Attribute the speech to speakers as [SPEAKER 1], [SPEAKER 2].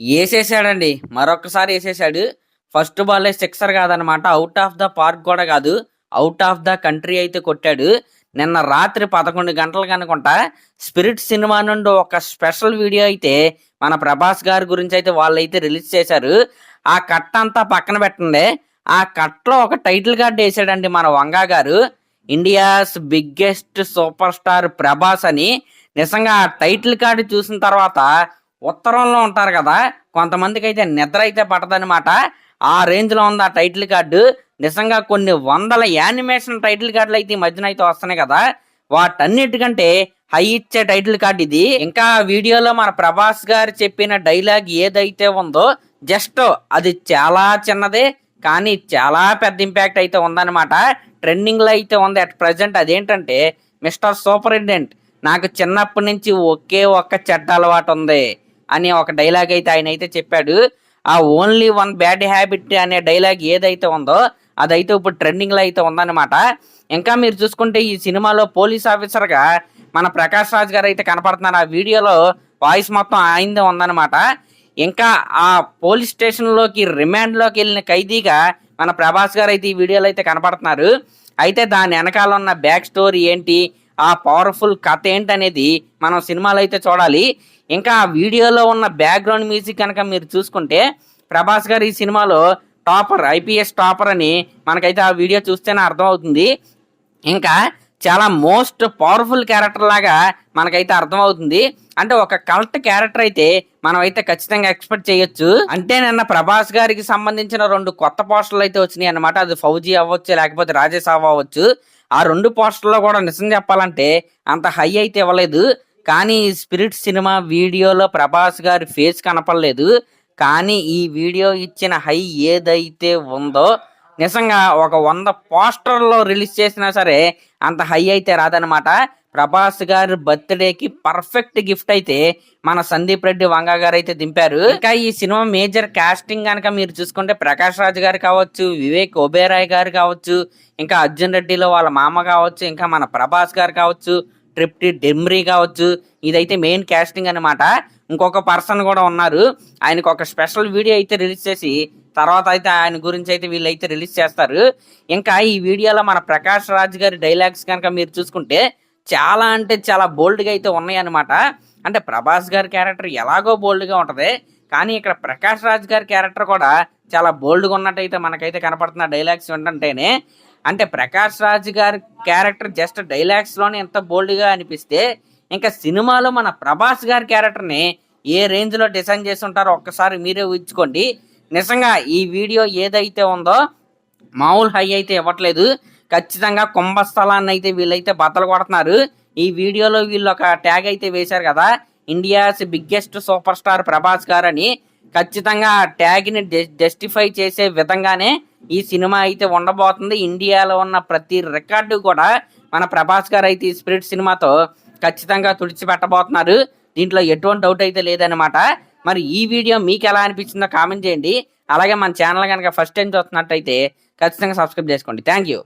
[SPEAKER 1] ఏసేసాడండి. మరొక్కసారి ఏసేసాడు. ఫస్ట్ బాలే సిక్సర్ కాదనమాట. ఔట్ ఆఫ్ ద పార్క్ కూడా కాదు. ఔట్ ఆఫ్ ద కంట్రీ అయితే కొట్టాడు. నిన్న రాత్రి 11 గంటలకనుకుంటా 'స్పిరిట్' సినిమా నుండి ఒక స్పెషల్ వీడియో అయితే మన 'ప్రభాస్' గారి గురించయితే వాళ్ళైతే రిలీజ్ చేశారు. ఆ కట్ అంతా పక్కన పెట్టండి. ఆ కట్‌లో ఒక టైటిల్ కార్డ్ ఏసాడండి మన 'వంగా' గారు. 'India's biggest super star Prabhas' అని. నిజంగా ఆ టైటిల్ కార్డ్ చూసిన తర్వాత ఉత్తరంలో ఉంటారు కదా! కొంతమందికైతే నిద్ర అయితే పట్టదనమాట. ఆ రేంజ్‌లో ఉంది ఆ టైటిల్ కార్డు. నిజంగా కొన్ని వందల యానిమేషన్ టైటిల్ కార్డులయితే ఈ మధ్యన అయితే వస్తున్నాయి కదా! వాటన్నిటికంటే హై ఇచ్చే టైటిల్ కార్డ్ ఇది. ఇంకా వీడియోలో మన 'ప్రభాస్' గారు చెప్పిన డైలాగ్ ఏదైతే ఉందో జస్ట్ అది చాలా చిన్నదే. కానీ చాలా పెద్ద ఇంపాక్ట్ అయితే ఉందనమాట. ట్రెండింగ్‌లో అయితే ఉంది అట్ ప్రెజెంట్. అదేంటంటే, మిస్టర్ సూపరింటెండెంట్ నాకు చిన్నప్పటి నుంచి ఒకే ఒక్క చెడ్డ అలవాటు ఉంది అని ఒక డైలాగ్ అయితే ఆయన అయితే చెప్పాడు. ఆ ఓన్లీ వన్ బ్యాడ్ హ్యాబిట్ అనే డైలాగ్ ఏదైతే ఉందో అదైతే ఇప్పుడు ట్రెండింగ్‌లో అయితే ఉందన్నమాట. ఇంకా మీరు చూసుకుంటే ఈ సినిమాలో పోలీస్ ఆఫీసర్‌గా మన 'ప్రకాష్ రాజ్' గారు అయితే కనపడుతున్నారు. ఆ వీడియోలో వాయిస్ మొత్తం ఆయనదే ఉందన్నమాట. ఇంకా ఆ పోలీస్ స్టేషన్‌లోకి రిమాండ్‌లోకి వెళ్ళిన ఖైదీగా మన 'ప్రభాస్' గారు అయితే ఈ వీడియోలో అయితే కనపడుతున్నారు. అయితే దాని వెనకాల ఉన్న బ్యాక్ స్టోరీ ఏంటి, ఆ పవర్‌ఫుల్ కథ ఏంటనేది మనం సినిమాలో అయితే చూడాలి. ఇంకా ఆ వీడియోలో ఉన్న బ్యాక్‌గ్రౌండ్ మ్యూజిక్ కనుక మీరు చూసుకుంటే 'ప్రభాస్' గారు ఈ సినిమాలో టాపర్, ఐపీఎస్ టాపర్ అని మనకైతే ఆ వీడియో చూస్తేనే అర్థమవుతుంది. ఇంకా చాలా మోస్ట్ పవర్‌ఫుల్ క్యారెక్టర్ లాగా మనకైతే అర్థమవుతుంది. అంటే ఒక కల్ట్ క్యారెక్టర్ అయితే మనమైతే ఖచ్చితంగా ఎక్స్‌పెక్ట్ చేయొచ్చు. అంటే నిన్న 'ప్రభాస్' గారికి సంబంధించిన 2 కొత్త పోస్టర్‌లు అయితే వచ్చినాయి అన్నమాట. అది 'ఫౌజీ' అవ్వచ్చు, లేకపోతే 'రాజా సాబ్' అవ్వచ్చు. ఆ 2 పోస్టర్‌లో కూడా నిజం చెప్పాలంటే అంత హై అయితే ఇవ్వలేదు. కానీ 'స్పిరిట్' సినిమా వీడియోలో 'ప్రభాస్' గారి ఫేస్ కనపడలేదు. కానీ ఈ వీడియో ఇచ్చిన హై ఏదైతే ఉందో నిజంగా ఒక 100 పోస్టర్‌లో రిలీజ్ చేసినా సరే అంత హై అయితే రాదనమాట. 'ప్రభాస్' గారి బర్త్‌డేకి పర్ఫెక్ట్ గిఫ్ట్ అయితే మన 'సందీప్ రెడ్డి వంగ' గారైతే దింపారు. ఇంకా ఈ సినిమా మేజర్ కాస్టింగ్ గనక మీరు చూసుకుంటే 'ప్రకాష్ రాజ్' గారు కావచ్చు, 'వివేక్ ఒబెరాయ్' గారు కావచ్చు, ఇంకా 'అర్జున్ రెడ్డిలో' వాళ్ళ మామ కావచ్చు, ఇంకా మన 'ప్రభాస్' గారు కావచ్చు, 'ట్రిప్టీ డెమ్రీ' కావచ్చు, ఇదైతే మెయిన్ కాస్టింగ్ అనమాట. ఇంకొక పర్సన్ కూడా ఉన్నారు. ఆయనకు ఒక స్పెషల్ వీడియో అయితే రిలీజ్ చేసి తర్వాత అయితే ఆయన గురించి అయితే వీళ్ళైతే రిలీజ్ చేస్తారు. ఇంకా ఈ వీడియోలో మన 'ప్రకాష్ రాజ్' గారి డైలాగ్స్ కనుక మీరు చూసుకుంటే చాలా అంటే చాలా బోల్డ్‌గా అయితే ఉన్నాయన్నమాట. అంటే 'ప్రభాస్' గారి క్యారెక్టర్ ఎలాగో బోల్డ్‌గా ఉంటది. కానీ ఇక్కడ 'ప్రకాష్ రాజ్' గారి క్యారెక్టర్ కూడా చాలా బోల్డ్‌గా ఉన్నట్టయితే మనకైతే కనపడుతున్న డైలాగ్స్ వింటుంటేనే. అంటే 'ప్రకాష్ రాజ్' గారి క్యారెక్టర్ జస్ట్ డైలాగ్స్‌లోనే ఎంత బోల్డ్‌గా అనిపిస్తే, ఇంకా సినిమాలో మన 'ప్రభాస్' గారి క్యారెక్టర్‌ని ఏ రేంజ్‌లో డిజైన్ చేసి ఉంటారో ఒక్కసారి మీరే ఊహించుకోండి. నిజంగా ఈ వీడియో ఏదైతే ఉందో మామూలు హై అయితే ఇవ్వట్లేదు. ఖచ్చితంగా కుంభస్థలాన్ని అయితే వీళ్ళైతే బద్దలు కొడుతున్నారు. ఈ వీడియోలో వీళ్ళు ఒక ట్యాగ్ అయితే వేశారు కదా, 'India's biggest super star Prabhas' గారని. ఖచ్చితంగా ఆ ట్యాగ్‌ని జస్టిఫై చేసే విధంగానే ఈ సినిమా అయితే ఉండబోతుంది. ఇండియాలో ఉన్న ప్రతి రికార్డు కూడా మన 'ప్రభాస్' గారు అయితే ఈ 'స్పిరిట్' సినిమాతో ఖచ్చితంగా తుడిచిపెట్టబోతున్నారు. దీంట్లో ఎటువంటి డౌట్ అయితే లేదనమాట. మరి ఈ వీడియో మీకు ఎలా అనిపించిందో కామెంట్ చేయండి. అలాగే మన ఛానల్ కనుక ఫస్ట్ టైం చూస్తున్నట్టయితే ఖచ్చితంగా సబ్స్క్రైబ్ చేసుకోండి. Thank you.